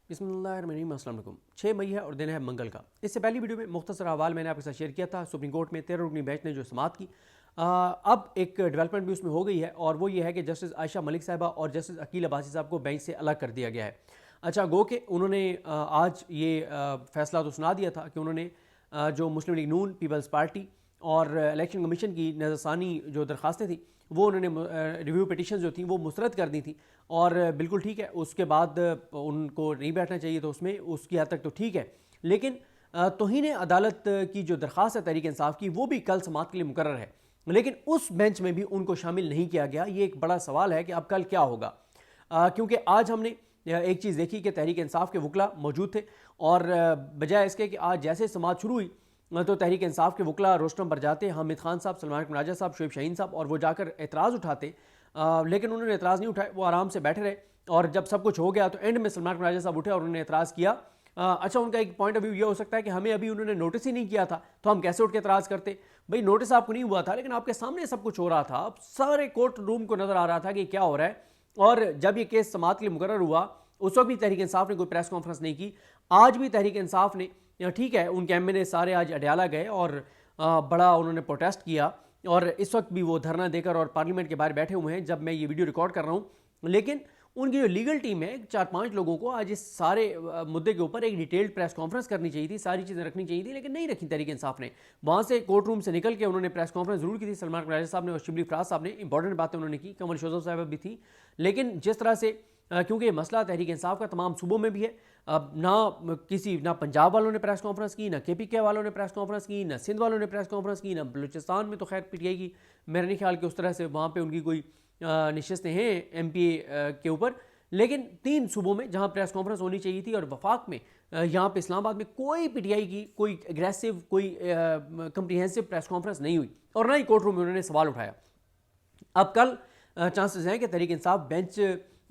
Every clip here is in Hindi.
बिस्मिल्लाहिर्रहमानिर्रहीम। अस्सलाम वालेकुम। 6 मई है और दिन है मंगल का। इससे पहली वीडियो में मुख्तसर अहवाल मैंने आपके साथ शेयर किया था। सुप्रीम कोर्ट में 13 रुकनी बेंच ने जो समाअत की, अब एक डेवलपमेंट भी उसमें हो गई है और वो ये है कि जस्टिस आयशा मलिक साहिबा और जस्टिस अकील अब्बासी साहब को बेंच से अलग कर दिया गया है। अच्छा गो कि उन्होंने आज ये फैसला तो सुना दिया था कि उन्होंने जो मुस्लिम लीग नून, पीपल्स पार्टी और इलेक्शन कमीशन की नज़रसानी जो दरख्वास्तें थी वो उन्होंने रिव्यू पिटिशन जो थी वो मुस्तरद कर दी थी। और बिल्कुल ठीक है, उसके बाद उनको नहीं बैठना चाहिए तो उसमें उसकी हद तक तो ठीक है, लेकिन तौहीन अदालत की जो दरख्वास्त है तहरीक इंसाफ की वो भी कल समाअत के लिए मुकर्रर है, लेकिन उस बेंच में भी उनको शामिल नहीं किया गया। ये एक बड़ा सवाल है कि अब कल क्या होगा, क्योंकि आज हमने एक चीज़ देखी कि तहरीक इंसाफ के वकला मौजूद थे और बजाय इसके कि आज जैसे समाअत शुरू हुई तो तहरीक इंसाफ के वकला रोस्टम पर जाते, हामिद खान साहब, सलमान राजा साहब, शुएब शाहीन साहब, और वो जाकर एतराज़ उठाते, लेकिन उन्होंने एतराज़ नहीं उठाए, वो आराम से बैठे रहे। और जब सब कुछ हो गया तो एंड में सलमान राजा साहब उठे और उन्होंने एतराज़ किया। अच्छा, उनका एक पॉइंट ऑफ व्यू ये हो सकता है कि हमें अभी उन्होंने नोटिस ही नहीं किया था तो हम कैसे उठ के एतराज़ करते। भाई नोटिस आपको नहीं हुआ था, लेकिन आपके सामने सब कुछ हो रहा था, अब सारे कोर्ट रूम को नज़र आ रहा था कि क्या हो रहा है। और जब ये केस समाअत के लिए मुकर्रर हुआ उस वक्त भी तहरीक इंसाफ ने कोई प्रेस कॉन्फ्रेंस नहीं की। आज भी तहरीक इंसाफ ने, ठीक है, उनके एमएनए सारे आज अडयाला गए और बड़ा उन्होंने प्रोटेस्ट किया और इस वक्त भी वो धरना देकर और पार्लियामेंट के बाहर बैठे हुए हैं जब मैं ये वीडियो रिकॉर्ड कर रहा हूँ। लेकिन उनकी जो लीगल टीम है 4-5 लोगों को आज इस सारे मुद्दे के ऊपर एक डिटेल्ड प्रेस कॉन्फ्रेंस करनी चाहिए थी, सारी चीज़ें रखनी चाहिए थी, लेकिन नहीं रखी तहरीक इंसाफ ने। वहाँ से कोर्ट रूम से निकल के उन्होंने प्रेस कॉन्फ्रेंस जरूर की थी, सलमान राजा साहब ने और शिबली फराज साहब ने इंपॉर्टेंट बातें उन्होंने की, कमर शोजब साहब भी थी। लेकिन जिस तरह से क्योंकि ये मसला तहरीक इंसाफ का तमाम सूबों में भी है, अब ना पंजाब वालों ने प्रेस कॉन्फ्रेंस की, ना KPK वालों ने प्रेस कॉन्फ्रेंस की, ना सिंध वालों ने प्रेस कॉन्फ्रेंस की, ना बलूचिस्तान में तो खैर PTI की मेरे नहीं ख्याल कि उस तरह से वहाँ पे उनकी कोई नशस्तें हैं MPA के ऊपर। लेकिन 3 सूबों में जहाँ प्रेस कॉन्फ्रेंस होनी चाहिए थी और वफाक में यहाँ पे इस्लामाबाद में कोई PTI की कोई एग्रेसिव कोई कम्प्रीहेंसिव प्रेस कॉन्फ्रेंस नहीं हुई और ना ही कोर्ट रूम में उन्होंने सवाल उठाया। अब कल चांसेस हैं कि तहरीक इंसाफ बेंच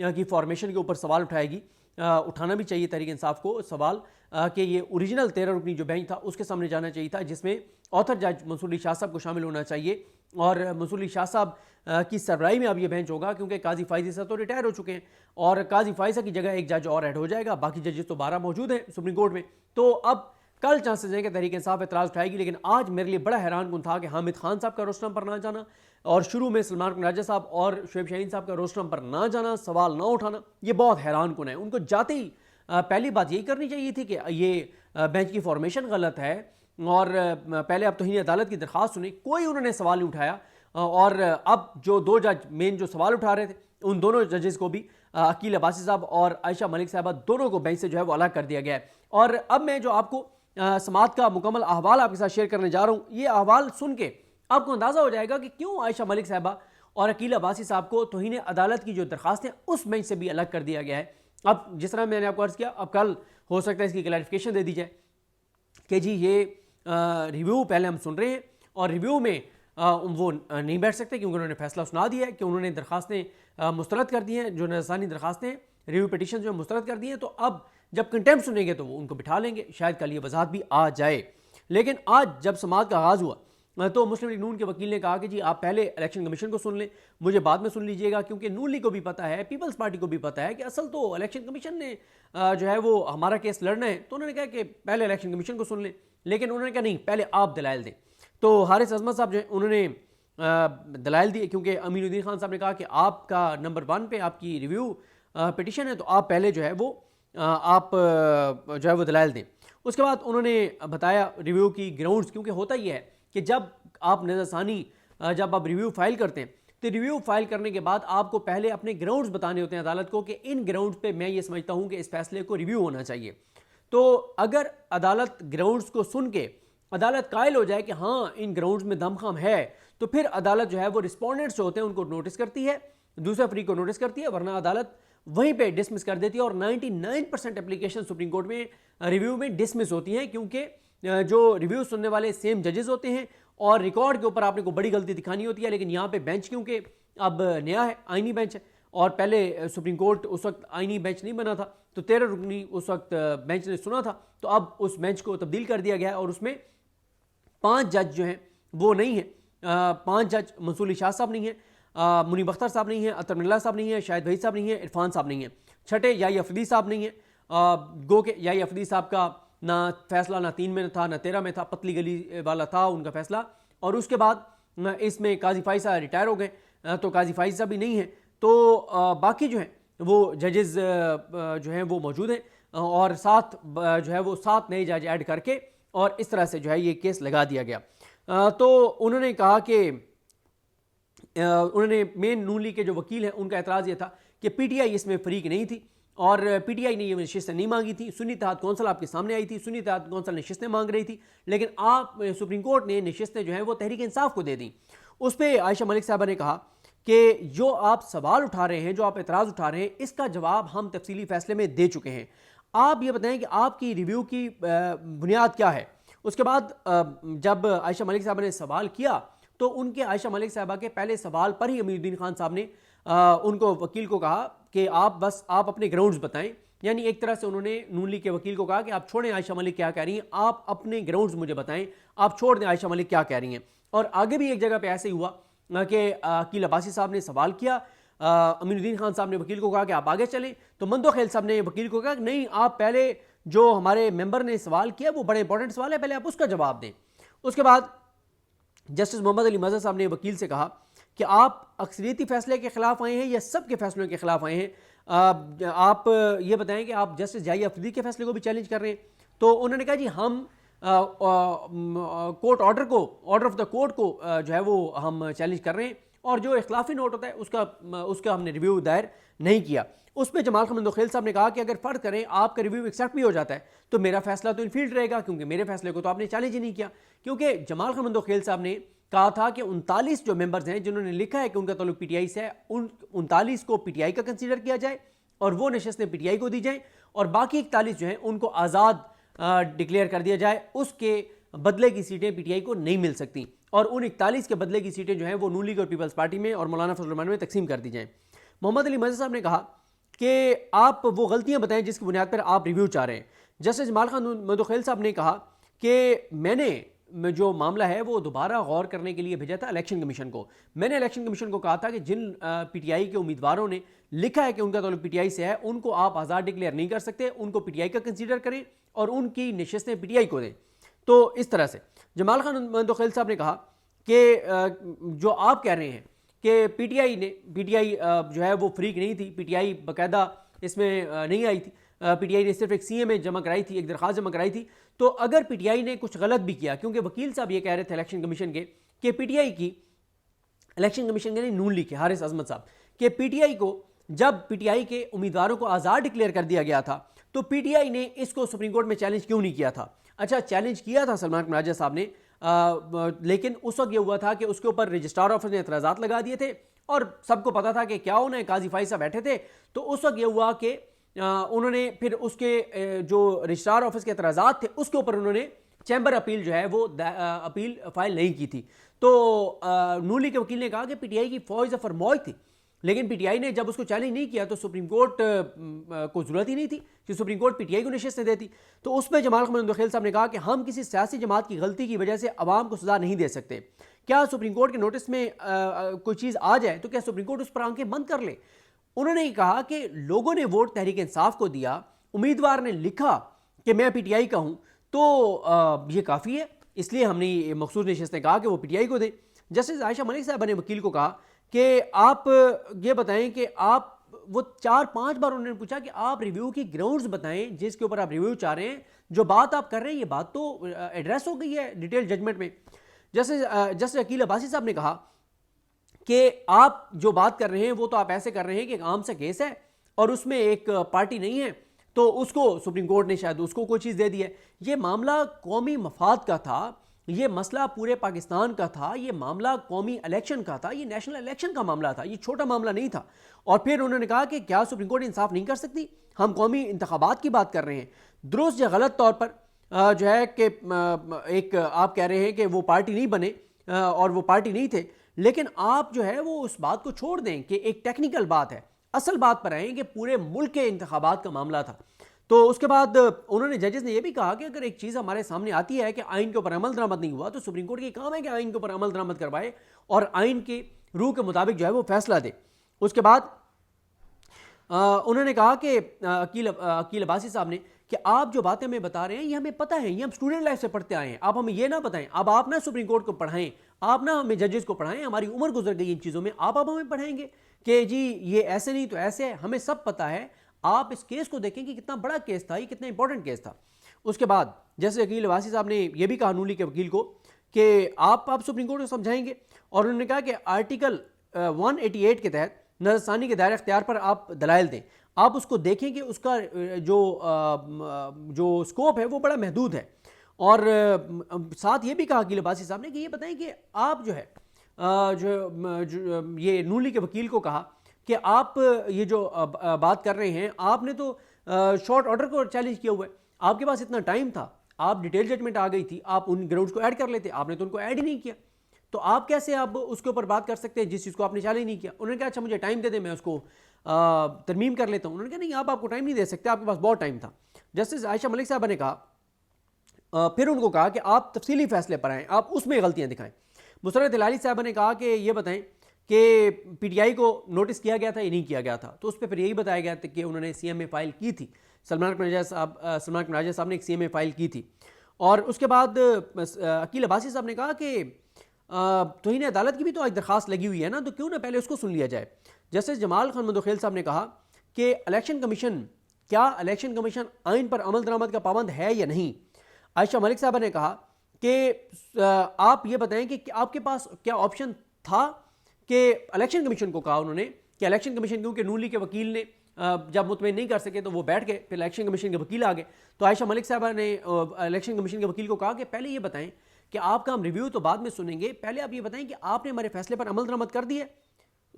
की फॉर्मेशन के ऊपर सवाल उठाएगी। उठाना भी चाहिए तहरीक इंसाफ को सवाल कि ये ओरिजिनल 13 रुकनी जो बेंच था उसके सामने जाना चाहिए था, जिसमें ऑथर जज मंसूर अली शाह साहब को शामिल होना चाहिए और मंसूर अली शाह साहब की सरबराही में अब ये बेंच होगा, क्योंकि काजी फाइजी साहब तो रिटायर हो चुके हैं और काजी फाइजा की जगह एक जज और ऐड हो जाएगा, बाकी जजेस तो 12 मौजूद हैं सुप्रीम कोर्ट में। तो अब कल चांसेस हैं कि तहरीक इंसाफ एतराज़ उठाएगी। लेकिन आज मेरे लिए बड़ा हैरान कुन था कि हामिद खान साहब का रोस्टम पर ना जाना और शुरू में सलमान राजा साहब और शुएब शाहीन साहब का रोस्टम पर ना जाना, सवाल ना उठाना, ये बहुत हैरान कुन है। उनको जाते ही पहली बात यही करनी चाहिए थी कि ये बेंच की फॉर्मेशन गलत है और पहले अब तौहीन अदालत की दरख्वास्त सुनी, कोई उन्होंने सवाल नहीं उठाया। और अब जो 2 जज मेन जो सवाल उठा रहे थे उन दोनों जजेस को भी, अकील अब्बासी साहब और आयशा मलिक साहबा, दोनों को बेंच से जो है वो अलग कर दिया गया है। और अब मैं जो आपको समाअत का मुकम्मल अहवाल आपके साथ शेयर करने जा रहा हूँ, ये अहवाल सुन के आपको अंदाज़ा हो जाएगा कि क्यों आयशा मलिक साहबा और अकील अब्बासी साहब को तौहीन अदालत की जो दरख्वास्त है उस बेंच से भी अलग कर दिया गया है। अब जिस तरह मैंने आपको अर्ज़ किया, अब कल हो सकता है इसकी क्लैरिफिकेशन दे दी जाए कि जी ये रिव्यू पहले हम सुन रहे हैं और रिव्यू में वो नहीं बैठ सकते क्योंकि उन्होंने फैसला सुना दिया है कि उन्होंने दरख्वास्तें मुस्तरद कर दी हैं, जो नज़रसानी दरख्वास्तें रिव्यू पिटीशन जो मुस्तरद कर दी हैं। तो अब जब कंटेम्प्ट सुनेंगे तो वो उनको बिठा लेंगे, शायद कल ये वजाहत भी आ जाए। लेकिन आज जब समाअत का आगाज़ हुआ तो मुस्लिम लीग नून के वकील ने कहा कि जी आप पहले इलेक्शन कमीशन को सुन लें, मुझे बाद में सुन लीजिएगा, क्योंकि नून लीग को भी पता है, पीपल्स पार्टी को भी पता है कि असल तो इलेक्शन कमीशन ने जो है वो हमारा केस लड़ना है। तो उन्होंने कहा कि पहले इलेक्शन कमीशन को सुन लें, लेकिन उन्होंने कहा नहीं, पहले आप दलाइल दें। तो हारिस अजमत साहब जो है उन्होंने दलाइल दिए, क्योंकि अमीनुद्दीन खान साहब ने कहा कि आपका नंबर 1 पे आपकी रिव्यू पिटिशन है, तो आप पहले जो है वो आप जो है वो दलाइल दें। उसके बाद उन्होंने बताया रिव्यू की ग्राउंड्स, क्योंकि होता ही है कि जब आप नज़रसानी जब आप रिव्यू फाइल करते हैं तो रिव्यू फाइल करने के बाद आपको पहले अपने ग्राउंड्स बताने होते हैं अदालत को कि इन ग्राउंड्स पे मैं ये समझता हूँ कि इस फैसले को रिव्यू होना चाहिए। तो अगर अदालत ग्राउंड्स को सुन के अदालत कायल हो जाए कि हाँ इन ग्राउंड्स में दमखम है, तो फिर अदालत जो है वो रिस्पोंडेंट्स जो होते हैं उनको नोटिस करती है, दूसरे फ्री को नोटिस करती है, वरना अदालत वहीं पे डिसमिस कर देती है। और 99% एप्लीकेशन सुप्रीम कोर्ट में रिव्यू में डिसमिस होती हैं, क्योंकि जो रिव्यू सुनने वाले सेम जजेस होते हैं और रिकॉर्ड के ऊपर आपने को बड़ी गलती दिखानी होती है। लेकिन यहाँ पे बेंच क्योंकि अब नया है, आईनी बेंच है, और पहले सुप्रीम कोर्ट उस वक्त आईनी बेंच नहीं बना था, तो 13 रुकनी उस वक्त बेंच ने सुना था, तो अब उस बेंच को तब्दील कर दिया गया है और उसमें 5 जज जो हैं वो नहीं है। 5 जज मंसूर अली शाह साहब नहीं है, मुनीब अख्तर साहब नहीं है, अतर मिल्ला साहब नहीं है, शाहिद वहीद साहब नहीं है, इरफान साहब नहीं है, छठे याही अफरीदी साहब नहीं है, गो के या अफदी साहब का ना फैसला ना 3 में था ना 13 में था, पतली गली वाला था उनका फैसला। और उसके बाद इसमें काजी फाइज साहब रिटायर हो गए, तो काजी फाइज साहब भी नहीं है, तो बाकी जो है वो जजेस जो हैं वो मौजूद हैं और साथ जो है वो 7 नए जज ऐड करके और इस तरह से जो है ये केस लगा दिया गया। तो उन्होंने कहा कि उन्होंने मेन नून लीग के जो वकील हैं उनका एतराज़ ये था कि पीटीआई इसमें फरीक नहीं थी और पीटीआई ने ये नशिस्तें नहीं मांगी थी। सुन्नी इत्तेहाद कौंसिल आपके सामने आई थी, सुन्नी इत्तेहाद कौंसिल नशिस्तें मांग रही थी, लेकिन आप सुप्रीम कोर्ट ने नशिस्तें जो हैं वो तहरीक इंसाफ को दे दी। उस पर आयशा मलिक साहबा ने कहा कि जो आप सवाल उठा रहे हैं, जो आप एतराज़ उठा रहे हैं, इसका जवाब हम तफसीली फैसले में दे चुके हैं। आप ये बताएं कि आपकी रिव्यू की बुनियाद क्या है। उसके बाद जब आयशा मलिक साहबा ने सवाल किया तो उनके आयशा मलिक साहबा के पहले सवाल पर ही अमीरुद्दीन खान साहब ने उनको वकील को कहा कि आप अपने ग्राउंड्स बताएं। यानी एक तरह से उन्होंने नून लीग के वकील को कहा कि आप छोड़ें आयशा मलिक क्या कह रही हैं, आप अपने ग्राउंड्स मुझे बताएं, आप छोड़ दें आयशा मलिक क्या कह रही हैं। और आगे भी एक जगह पे ऐसे ही हुआ कि अकील अब्बासी साहब ने सवाल किया, अमीरुद्दीन खान साहब ने वकील को कहा कि आप आगे चलें, तो मंदो खेल साहब ने वकील को कहा कि नहीं, आप पहले जो हमारे मेंबर ने सवाल किया वो बड़ा इंपॉर्टेंट सवाल है, पहले आप उसका जवाब दें। उसके बाद जस्टिस मोहम्मद अली मजहर साहब ने वकील से कहा कि आप अक्सरियती फैसले के खिलाफ आए हैं या सबके फैसलों के खिलाफ आए हैं, आप ये बताएं कि आप जस्टिस जाहिया अफरीदी के फैसले को भी चैलेंज कर रहे हैं। तो उन्होंने कहा जी हम court order of the court को जो है वो हम चैलेंज कर रहे हैं और जो इख्लाफी नोट होता है उसका हमने रिव्यू दायर नहीं किया। उस पर जमाल खान मंदोखेल साहब ने कहा कि अगर फ़र्ज करें आपका रिव्यू एक्सेप्ट भी हो जाता है तो मेरा फैसला तो इनफील्ड रहेगा, क्योंकि मेरे फैसले को तो आपने चैलेंज ही नहीं किया। क्योंकि जमाल खान मंदोखेल साहब ने कहा था कि 39 जो मेंबर्स हैं जिन्होंने लिखा है कि उनका ताल्लुक पीटीआई से है, उन 39 को पीटीआई का कंसीडर किया जाए और वो नशस्तें पीटीआई को दी जाएं और बाकी 41 जो हैं उनको आज़ाद डिक्लेयर कर दिया जाए, उसके बदले की सीटें पीटीआई को नहीं मिल सकती और उन 41 के बदले की सीटें जो हैं वो नून लीग और पीपल्स पार्टी में और मौलाना फजल रहमान में तकसीम कर दी जाएं। मोहम्मद अली मजहर साहब ने कहा कि आप वो गलतियां बताएं जिसकी बुनियाद पर आप रिव्यू चाह रहे हैं। जस्टिस जमाल खान मंदोखेल साहब ने कहा कि मैंने जो मामला है वो दोबारा गौर करने के लिए भेजा था इलेक्शन कमीशन को। मैंने इलेक्शन कमीशन को कहा था कि जिन पीटीआई के उम्मीदवारों ने लिखा है कि उनका ताल्लुक पीटीआई से है उनको आप आज़ाद डिक्लेयर नहीं कर सकते, उनको पीटीआई का कंसीडर करें और उनकी नशस्तें पीटीआई को दें। तो इस तरह से जमाल खान मंदोखेल साहब ने कहा कि जो आप कह रहे हैं कि पीटीआई जो है वो फ्रीक नहीं थी, पीटीआई बाकायदा इसमें नहीं आई थी, पीटीआई ने सिर्फ एक सीए में जमा कराई थी, एक दरख्वास्त जमा कराई थी। तो अगर पीटीआई ने कुछ गलत भी किया, क्योंकि वकील साहब ये कह रहे थे इलेक्शन कमीशन के कि पीटीआई की इलेक्शन कमीशन के नून लीग के हारिस अजमत साहब कि पीटीआई को जब पीटीआई के उम्मीदवारों को आज़ाद डिक्लेयर कर दिया गया था तो पीटीआई ने इसको सुप्रीम कोर्ट में चैलेंज क्यों नहीं किया था। अच्छा, चैलेंज किया था सलमान राजा साहब ने, लेकिन उस वक्त ये हुआ था कि उसके ऊपर रजिस्ट्रार ऑफिस ने एतराज़ात लगा दिए थे और सबको पता था कि क्या होना है, काजी फाइज साहब बैठे थे। तो उस वक्त ये हुआ कि उन्होंने फिर उसके जो रजिस्ट्रार ऑफिस के एतराज़ात थे उसके ऊपर उन्होंने चैम्बर अपील जो है वो अपील फाइल नहीं की थी। तो नून लीग के वकील ने कहा कि पीटीआई की फौज फरमौज थी, लेकिन पीटीआई ने जब उसको चैलेंज नहीं किया तो सुप्रीम कोर्ट को जरूरत ही नहीं थी कि सुप्रीम कोर्ट पीटीआई को नशिस्तें देती। तो उस पर जमाल खान मंदोखेल साहब ने कहा कि हम किसी सियासी जमात की गलती की वजह से अवाम को सजा नहीं दे सकते। क्या सुप्रीम कोर्ट के नोटिस में कोई चीज़ आ जाए तो क्या सुप्रीम कोर्ट उस पर आंखें बंद कर ले। उन्होंने कहा कि लोगों ने वोट तहरीक इंसाफ को दिया, उम्मीदवार ने लिखा कि मैं पीटीआई का हूं, तो ये काफ़ी है, इसलिए हमने ये मखसूस नशिस्तें कहा कि वो पीटीआई को दे। जस्टिस आयशा मलिक साहब ने वकील को कहा कि आप ये बताएं कि आप वो 4-5 बार उन्होंने पूछा कि आप रिव्यू की ग्राउंड्स बताएं जिसके ऊपर आप रिव्यू चाह रहे हैं, जो बात आप कर रहे हैं ये बात तो एड्रेस हो गई है डिटेल जजमेंट में। जस्टिस अकील अब्बासी साहब ने कहा कि आप जो बात कर रहे हैं वो तो आप ऐसे कर रहे हैं कि एक आम सा केस है और उसमें एक पार्टी नहीं है तो उसको सुप्रीम कोर्ट ने शायद उसको कोई चीज़ दे दी है। ये मामला कौमी मफाद का था, ये मसला पूरे पाकिस्तान का था, ये मामला कौमी इलेक्शन का था, ये नेशनल इलेक्शन का मामला था, ये छोटा मामला नहीं था। और फिर उन्होंने कहा कि क्या सुप्रीम कोर्ट इंसाफ नहीं कर सकती, हम कौमी इंतखाबात की बात कर रहे हैं। दुरुस्त या गलत तौर पर जो है कि एक आप कह रहे हैं कि वो पार्टी नहीं बने और वो पार्टी नहीं थे, लेकिन आप जो है वो उस बात को छोड़ दें कि एक टेक्निकल बात है, असल बात पर आए कि पूरे मुल्क के इंतखाबात का मामला था। तो उसके बाद उन्होंने जजेस ने यह भी कहा कि अगर एक चीज़ हमारे सामने आती है कि आइन के ऊपर अमल दरामद नहीं हुआ तो सुप्रीम कोर्ट की काम है कि आइन के ऊपर अमल दरामद करवाए और आइन के रूह के मुताबिक जो है वो फैसला दे। उसके बाद उन्होंने कहा कि अकील अब्बासी साहब ने कि आप जो बातें हमें बता रहे हैं ये हमें पता है, ये हम स्टूडेंट लाइफ से पढ़ते आए हैं, आप हमें ये ना बताएं। अब आप ना सुप्रीम कोर्ट को पढ़ाएं, आप ना हमें जजेस को पढ़ाएं, हमारी उम्र गुजर गई इन चीज़ों में, आप हमें पढ़ाएंगे कि जी ये ऐसे नहीं तो ऐसे है, हमें सब पता है। आप इस केस को देखें कि कितना बड़ा केस था, ये कितना इंपॉर्टेंट केस था। उसके बाद जैसे अकील अब्बासी साहब ने यह भी कहा नूली के वकील को कि आप सुप्रीम कोर्ट को समझाएंगे, और उन्होंने कहा कि आर्टिकल 188 के तहत नज़रसानी के दायरे अख्तियार पर आप दलाइल दें, आप उसको देखें कि उसका जो स्कोप है वो बड़ा महदूद है। और साथ ये भी कहा अकील अब्बासी साहब ने कि ये बताएं कि आप जो है जो ये नूली के वकील को कहा कि आप ये जो बात कर रहे हैं, आपने तो शॉर्ट ऑर्डर को चैलेंज किया हुआ है, आपके पास इतना टाइम था, आप डिटेल जजमेंट आ गई थी, आप उन ग्राउंड्स को ऐड कर लेते, आपने तो उनको ऐड ही नहीं किया, तो आप कैसे आप उसके ऊपर बात कर सकते हैं जिस चीज़ को आपने चैलेंज नहीं किया। उन्होंने कहा अच्छा मुझे टाइम दे दे, मैं उसको तरमीम कर लेता हूँ। उन्होंने कहा नहीं, आप आपको टाइम नहीं दे सकते, आपके पास बहुत टाइम था। जस्टिस आयशा मलिक साहबा ने कहा, फिर उनको कहा कि आप तफसीली फैसले पर आएँ, आप उसमें गलतियाँ दिखाएं। मुसर्रत हिलाली साहबा ने कहा कि ये बताएं कि पीटीआई को नोटिस किया गया था या नहीं किया गया था, तो उस पर फिर यही बताया गया था कि उन्होंने सीएमए फाइल की थी, सलमान कनौजिया साहब ने एक सीएमए फाइल की थी। और उसके बाद अकील अब्बासी साहब ने कहा कि तौहीन अदालत की भी तो आज दरख्वास्त लगी हुई है ना, तो क्यों ना पहले उसको सुन लिया जाए। जस्टिस जमाल खान मंदोखेल साहब ने कहा कि इलेक्शन कमीशन, क्या इलेक्शन कमीशन आइन पर अमल दरामद का पाबंद है या नहीं। आयशा मलिक साहबा ने कहा कि आप ये बताएं कि आपके पास क्या ऑप्शन था, कि इलेक्शन कमीशन को कहा उन्होंने कि इलेक्शन कमीशन, क्योंकि नूली के वकील ने जब मुतमईन नहीं कर सके तो वो बैठ गए, फिर इलेक्शन कमीशन के वकील आ गए, तो आयशा मलिक साहबा ने इलेक्शन कमीशन के वकील को कहा कि पहले ये बताएं कि आपका हम रिव्यू तो बाद में सुनेंगे, पहले आप ये बताएं कि आपने हमारे फैसले पर अमल दरामद कर दिया।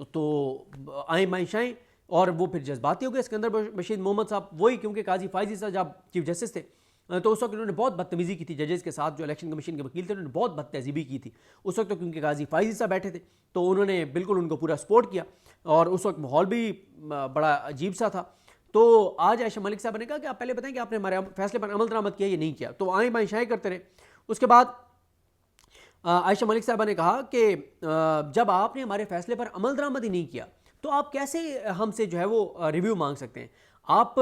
तो आए माइशाएँ, और वो फिर जज्बाती हो गए सिकंदर बशीर मोहम्मद साहब, वही क्योंकि काजी फायजी साहब जब चीफ जस्टिस थे तो उस वक्त उन्होंने बहुत बदतमीजी की थी जजेस के साथ, जो इलेक्शन कमीशन के वकील थे उन्होंने बहुत बदतहजीबी की थी उस वक्त, तो क्योंकि काजी फायजी साहब बैठे थे तो उन्होंने बिल्कुल उनको पूरा सपोर्ट किया, और उस वक्त माहौल भी बड़ा अजीब सा था। तो आज आयशा मलिक साहब ने कहा कि आप पहले बताएं कि आपने हमारे फैसले पर अमल दरामद किया या नहीं किया, तो आए माइशाएँ करते रहे। उसके बाद आयशा मलिक साहबा ने कहा कि जब आपने हमारे फैसले पर अमल दरामद ही नहीं किया तो आप कैसे हमसे जो है वो रिव्यू मांग सकते हैं। आप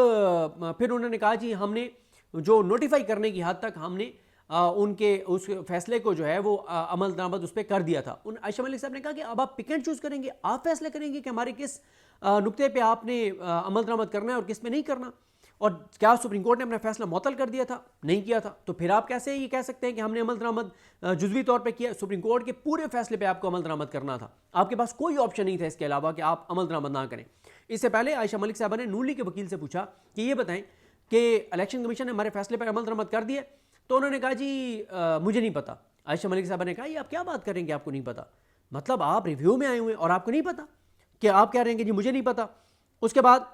फिर उन्होंने कहा जी हमने जो नोटिफाई करने की हद तक हमने उनके उस फैसले को जो है वो अमल दरामद उस पर कर दिया था। आयशा मलिक साहब ने कहा कि अब आप पिक एंड चूज़ करेंगे, आप फैसले करेंगे कि हमारे किस नुक्ते पे आपने अमल दरामद करना है और किस पे नहीं करना, और क्या सुप्रीम कोर्ट ने अपना फैसला मुअत्तल कर दिया था, नहीं किया था, तो फिर आप कैसे ये कह सकते हैं कि हमने अमल दरामद जुज़वी तौर पे किया। सुप्रीम कोर्ट के पूरे फैसले पे आपको अमल दरामद करना था, आपके पास कोई ऑप्शन नहीं था इसके अलावा कि आप अमल दरामद ना करें। इससे पहले आयशा मलिक साहबा ने नूली के वकील से पूछा कि ये बताएं कि इलेक्शन कमीशन ने हमारे फैसले पर अमल दरामद कर दिया, तो उन्होंने कहा जी मुझे नहीं पता। आयशा मलिक साहबा ने कहा ये आप क्या बात करेंगे, आपको नहीं पता, मतलब आप रिव्यू में आए हुए और आपको नहीं पता, कि आप कह रहे हैं कि जी मुझे नहीं पता। उसके बाद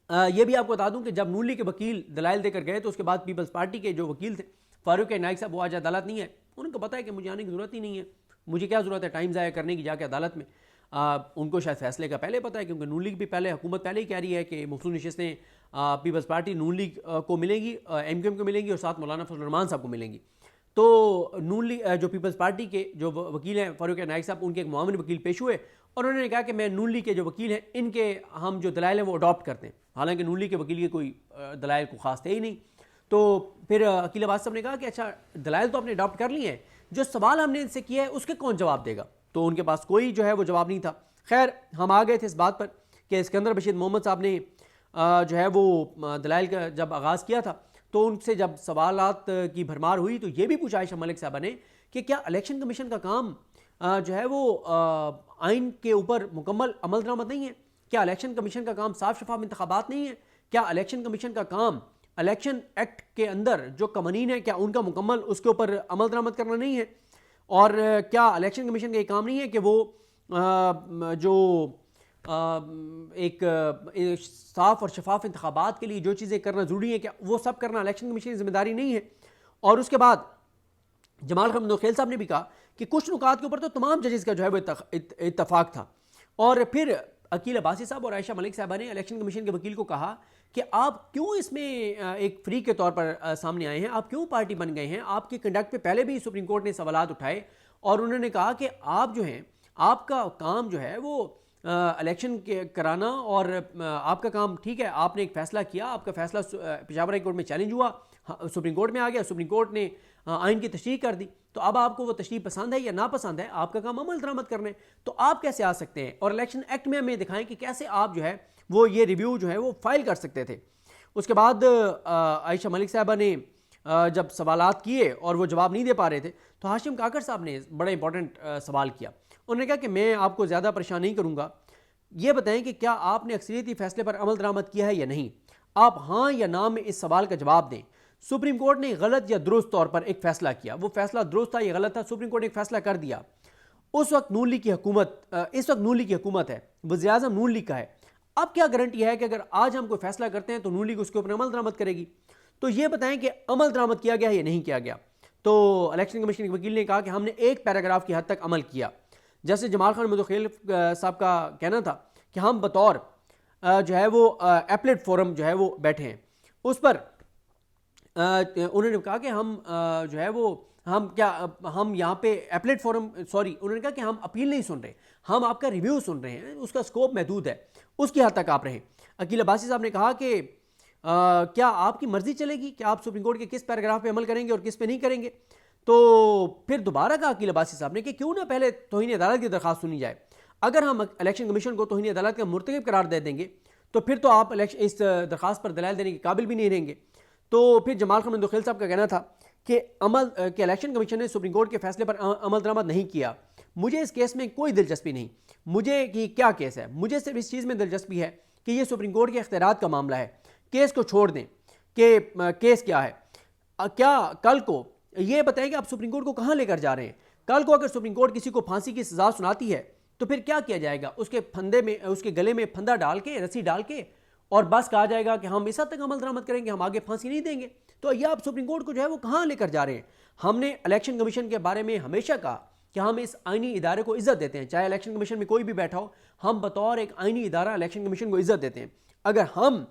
ये भी आपको बता दूं कि जब नूली के वकील दलाइल देकर गए तो उसके बाद पीपल्स पार्टी के जो वकील थे फारूक नाइक साहब, वो आज अदालत नहीं है, उनको पता है कि मुझे आने की ज़रूरत ही नहीं है, मुझे क्या ज़रूरत है टाइम ज़ाया करने की जाके अदालत में। उनको शायद फैसले का पहले पता है, क्योंकि नून लीग भी पहले, हुकूमत पहले ही कह रही है कि मखसूस नशिस्तें पीपल्स पार्टी नून लीग को मिलेंगी, MQM को मिलेंगी और साथ मौलाना फजल रहमान साहब को मिलेंगी। तो नून लीग जो पीपल्स पार्टी के जो वकील हैं फारूक नाइक साहब, उनके एक मामूली वकील पेश हुए और उन्होंने कहा कि मैं नून लीग के जो वकील हैं इनके हम जो दलाइल हैं वो अडॉप्ट करते हैं, हालांकि नून लीग के वकील के कोई दलाइल को खास थे ही नहीं। तो फिर अकील अब्बास साहब ने कहा कि अच्छा दलाइल तो आपने अडॉप्ट कर लिए हैं, जो सवाल हमने इनसे किया है उसके कौन जवाब देगा, तो उनके पास कोई जो है वो जवाब नहीं था। खैर हम आ गए थे इस बात पर कि सिकंदर बशीर मोहम्मद साहब ने जो है वो दलाइल का जब आगाज़ किया था तो उनसे जब सवालात की भरमार हुई तो ये भी पूछा आयशा मलिक साहबा ने कि क्या इलेक्शन कमीशन का काम जो है वो आइन के ऊपर मुकम्मल अमल दरामद नहीं है, क्या इलेक्शन कमीशन का काम साफ शफाफ इंतखाबात नहीं है, क्या इलेक्शन कमीशन का काम इलेक्शन एक्ट के अंदर जो कवानीन है क्या उनका मुकम्मल उसके ऊपर अमल दरामद करना नहीं है, और क्या इलेक्शन कमीशन का ये काम नहीं है कि वो जो एक साफ और शफाफ इंतखाबात के लिए जो चीज़ें करना ज़रूरी है क्या वो सब करना इलेक्शन कमीशन की जिम्मेदारी नहीं है। और उसके बाद जमाल खान मंदोखेल साहब ने भी कहा कि कुछ नुकात के ऊपर तो तमाम जजेस का जो है वो इत्तफाक था। और फिर अकील अब्बासी साहब और आयशा मलिक साहबा ने इलेक्शन कमीशन के वकील को कहा कि आप क्यों इसमें एक फ्री के तौर पर सामने आए हैं, आप क्यों पार्टी बन गए हैं, आपके कंडक्ट पे पहले भी सुप्रीम कोर्ट ने सवालात उठाए और उन्होंने कहा कि आप जो हैं आपका काम जो है वो इलेक्शन कराना और आपका काम ठीक है, आपने एक फ़ैसला किया, आपका फ़ैसला पेशावर हाई कोर्ट में चैलेंज हुआ, सुप्रीम कोर्ट में आ गया, सुप्रीम कोर्ट ने आइन की तशरीह कर दी, तो अब आपको वो तशरीह पसंद है या नापसंद है, आपका काम अमल दरामद करना है। तो आप कैसे आ सकते हैं, और इलेक्शन एक्ट में हमें दिखाएं कि कैसे आप जो है वो ये रिव्यू जो है वो फाइल कर सकते थे। उसके बाद आयशा मलिक साहबा ने जब सवालात किए और वो जवाब नहीं दे पा रहे थे, तो हाशिम काकर साहब ने बड़ा इंपॉर्टेंट सवाल किया। उन्होंने कहा कि मैं आपको ज़्यादा परेशान नहीं करूँगा, ये बताएं कि क्या आपने अक्सरियती फैसले पर अमल दरामद किया है या नहीं। आप हाँ या ना में इस सवाल का जवाब दें। सुप्रीम कोर्ट ने गलत या दुरुस्त तौर पर एक फैसला किया, वो फैसला दुरुस्त था या गलत था, सुप्रीम कोर्ट ने एक फैसला कर दिया। उस वक्त नून लीग की हुकूमत, इस वक्त नून लीग की हुकूमत है, वज़ीर आज़म नून लीग का है। अब क्या गारंटी है कि अगर आज हम कोई फैसला करते हैं तो नून लीग उसके ऊपर अमल दरामद करेगी। तो ये बताएं कि अमल दरामद किया गया है या नहीं किया गया। तो इलेक्शन कमीशन के वकील ने कहा कि हमने एक पैराग्राफ की हद तक अमल किया। जैसे जमाल खान मुदखिल साहब का कहना था कि हम बतौर जो है वो एपलेट फोरम जो है वो बैठे हैं, उस पर उन्होंने कहा कि हम जो है वो हम यहाँ पे एपलेट फोरम, सॉरी, उन्होंने कहा कि हम अपील नहीं सुन रहे, हम आपका रिव्यू सुन रहे हैं, उसका स्कोप महदूद है, उसकी हद तक आप रहें। अकील अब्बासी साहब ने कहा कि क्या आपकी मर्जी चलेगी कि आप सुप्रीम कोर्ट के किस पैराग्राफ पे अमल करेंगे और किस पे नहीं करेंगे। तो फिर दोबारा कहा अकील अब्बासी साहब ने कि क्यों ना पहले तौहीन अदालत की दरख्वास्त सुनी जाए। अगर हम इलेक्शन कमीशन को तौहीन अदालत का मुर्तकब करार दे देंगे तो फिर तो आप इस दरख्वास्त पर दलाइल देने के काबिल भी नहीं रहेंगे। तो फिर जमाल खान मुदखिल साहब का कहना था कि इलेक्शन कमीशन ने सुप्रीम कोर्ट के फैसले पर अमल दरामद नहीं किया। मुझे इस केस में कोई दिलचस्पी नहीं, मुझे कि क्या केस है, मुझे सिर्फ इस चीज़ में दिलचस्पी है कि ये सुप्रीम कोर्ट के इख्तियारात का मामला है। केस को छोड़ दें कि केस क्या है। क्या कल को ये बताएं कि आप सुप्रीम कोर्ट को कहाँ लेकर जा रहे हैं। कल को अगर सुप्रीम कोर्ट किसी को फांसी की सजा सुनाती है तो फिर क्या किया जाएगा, उसके फंदे में, उसके गले में फंदा डाल के, रस्सी डाल के, और बस कहा जाएगा कि हम इस हद तक अमल दरामद करेंगे, हम आगे फांसी नहीं देंगे। तो ये आप सुप्रीम कोर्ट को जो है वो कहाँ लेकर जा रहे हैं। हमने इलेक्शन कमीशन के बारे में हमेशा कहा कि हम इस आईनी इदारे को इज्जत देते हैं, चाहे इलेक्शन कमीशन में कोई भी बैठा हो, हम बतौर एक आईनी इदारा इलेक्शन कमीशन को इज्जत देते हैं। अगर हम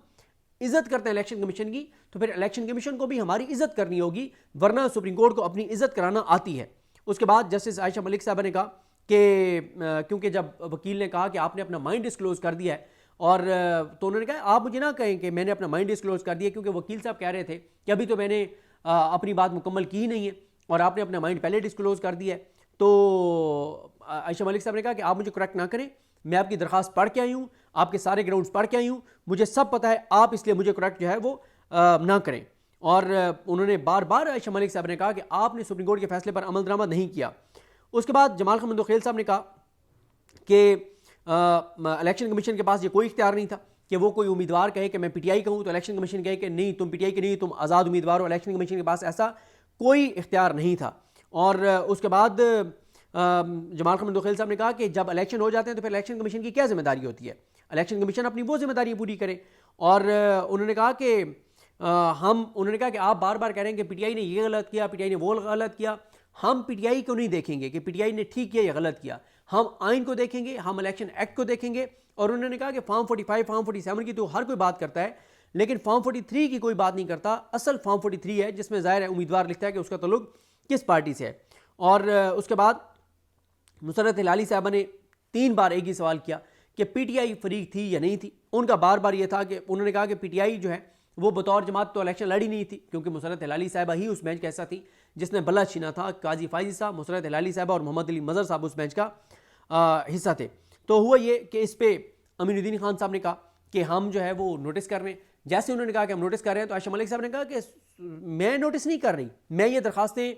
इज्जत करते हैं इलेक्शन कमीशन की तो फिर इलेक्शन कमीशन को भी हमारी इज्जत करनी होगी, वरना सुप्रीम कोर्ट को अपनी इज्जत कराना आती है। उसके बाद जस्टिस आयशा मलिक साहब ने कहा कि क्योंकि जब वकील ने कहा कि आपने अपना माइंड डिस्क्लोज कर दिया है, और तो उन्होंने कहा आप मुझे ना कहें कि मैंने अपना माइंड डिस्क्लोज कर दिया, क्योंकि वकील साहब कह रहे थे कि अभी तो मैंने अपनी बात मुकम्मल की ही नहीं है और आपने अपना माइंड पहले डिस्क्लोज कर दिया है। तो आयशा मलिक साहब ने कहा कि आप मुझे करेक्ट ना करें, मैं आपकी दरख्वास्त पढ़ के आई हूँ, आपके सारे ग्राउंड्स पढ़ के आई हूँ, मुझे सब पता है, आप इसलिए मुझे करेक्ट जो है वो ना करें। और उन्होंने बार बार आयशा मलिक साहब ने कहा कि आपने सुप्रीम कोर्ट के फैसले पर अमल दरामद नहीं किया। उसके बाद जमाल खान मुदखिल साहब ने कहा कि इलेक्शन कमीशन के पास ये कोई इख्तियार नहीं था कि वो कोई उम्मीदवार कहे कि मैं पीटीआई कहूँ तो इलेक्शन कमीशन कहे कि नहीं तुम पीटीआई के नहीं, तुम आज़ाद उम्मीदवार हो। इलेक्शन कमीशन के पास ऐसा कोई इख्तियार नहीं था। और उसके बाद जमाल खान मुदखिल साहब ने कहा कि जब इलेक्शन हो जाते हैं तो फिर इलेक्शन कमीशन की क्या जिम्मेदारी होती है, इलेक्शन कमीशन अपनी वो जिम्मेदारी पूरी करे। और उन्होंने कहा कि उन्होंने कहा कि आप बार बार कह रहे हैं कि पीटीआई ने ये गलत किया, पीटीआई ने वो गलत किया। हम पीटीआई को नहीं देखेंगे कि पीटीआई ने ठीक किया या गलत किया, हम आइन को देखेंगे, हम इलेक्शन एक्ट को देखेंगे। और उन्होंने कहा कि फॉर्म 45, फॉर्म 47 की तो हर कोई बात करता है, लेकिन फॉर्म 43 की कोई बात नहीं करता। असल फॉर्म 43 है जिसमें ज़ाहिर है उम्मीदवार लिखता है कि उसका ताल्लुक किस पार्टी से है। और उसके बाद मुसर्रत हिलाली साहबा ने 3 बार एक ही सवाल किया कि पीटीआई फरीक थी या नहीं थी। उनका बार बार ये था कि उन्होंने कहा कि पीटीआई जो है वो बतौर जमात तो इलेक्शन लड़ी नहीं थी, क्योंकि मुसर्रत हिलाली साहबा ही उस बेंच का ऐसा थी जिसने बल्ला छीना था। काजी फाइजी साहब, मुसर्रत हिलाली साहबा और मोहम्मद अली मज़हर साहब उस बेंच का हिस्सा थे। तो हुआ ये कि इस पर अमीनुद्दीन खान साहब ने कहा कि हम जो है वो नोटिस कर रहे हैं। जैसे उन्होंने कहा कि हम नोटिस कर रहे हैं तो आयशा मलिक साहब ने कहा कि मैं नोटिस नहीं कर रही, मैं ये दरखास्तें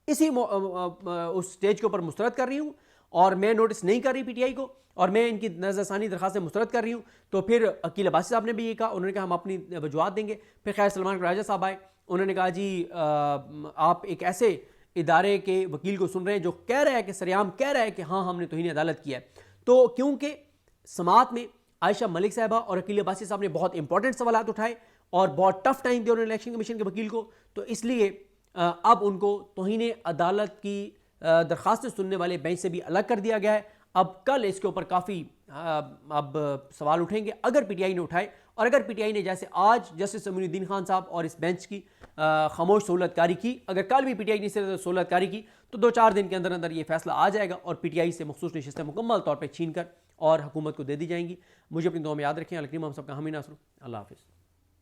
इसी उस स्टेज के ऊपर मुस्तरद कर रही हूँ और मैं नोटिस नहीं कर रही पीटीआई को, और मैं इनकी नज़रसानी दरखास्तें मुस्तरद कर रही हूँ। तो फिर अकील अब्बासी साहब ने भी ये कहा, उन्होंने कहा हम अपनी वजूहत देंगे। फिर खैर सलमान राजा साहब आए, उन्होंने कहा जी आप एक ऐसे इदारे के वकील को सुन रहे हैं जो कह रहा है कि सरेआम कह रहा है कि हाँ हमने तौहीन अदालत किया है। तो क्योंकि समात में आयशा मलिक साहबा और अकील अब्बासी साहब ने बहुत इंपॉर्टेंट सवाल उठाए और बहुत टफ टाइम दिया उन्होंने इलेक्शन कमीशन के वकील को, तो इसलिए अब उनको तौहीन अदालत की दरखास्तें सुनने वाले बेंच से भी अलग कर दिया गया है। अब कल इसके ऊपर काफ़ी अब सवाल उठेंगे अगर पीटीआई ने उठाए, और अगर पीटीआई ने जैसे आज जस्टिस अमीनुद्दीन खान साहब और इस बेंच की खामोश सहूलतकारी की, अगर कल भी पीटीआई ने इसे सहूलतकारी की तो 2-4 दिन के अंदर अंदर ये फैसला आ जाएगा और पीटीआई से मखसूस नशिस्तें मुकम्मल तौर पर छीन कर और हुकूमत को दे दी जाएंगी। मुझे अपनी दुआ में याद रखें। अल करीम हम सबका हामी नासर। अल्लाह हाफिज़।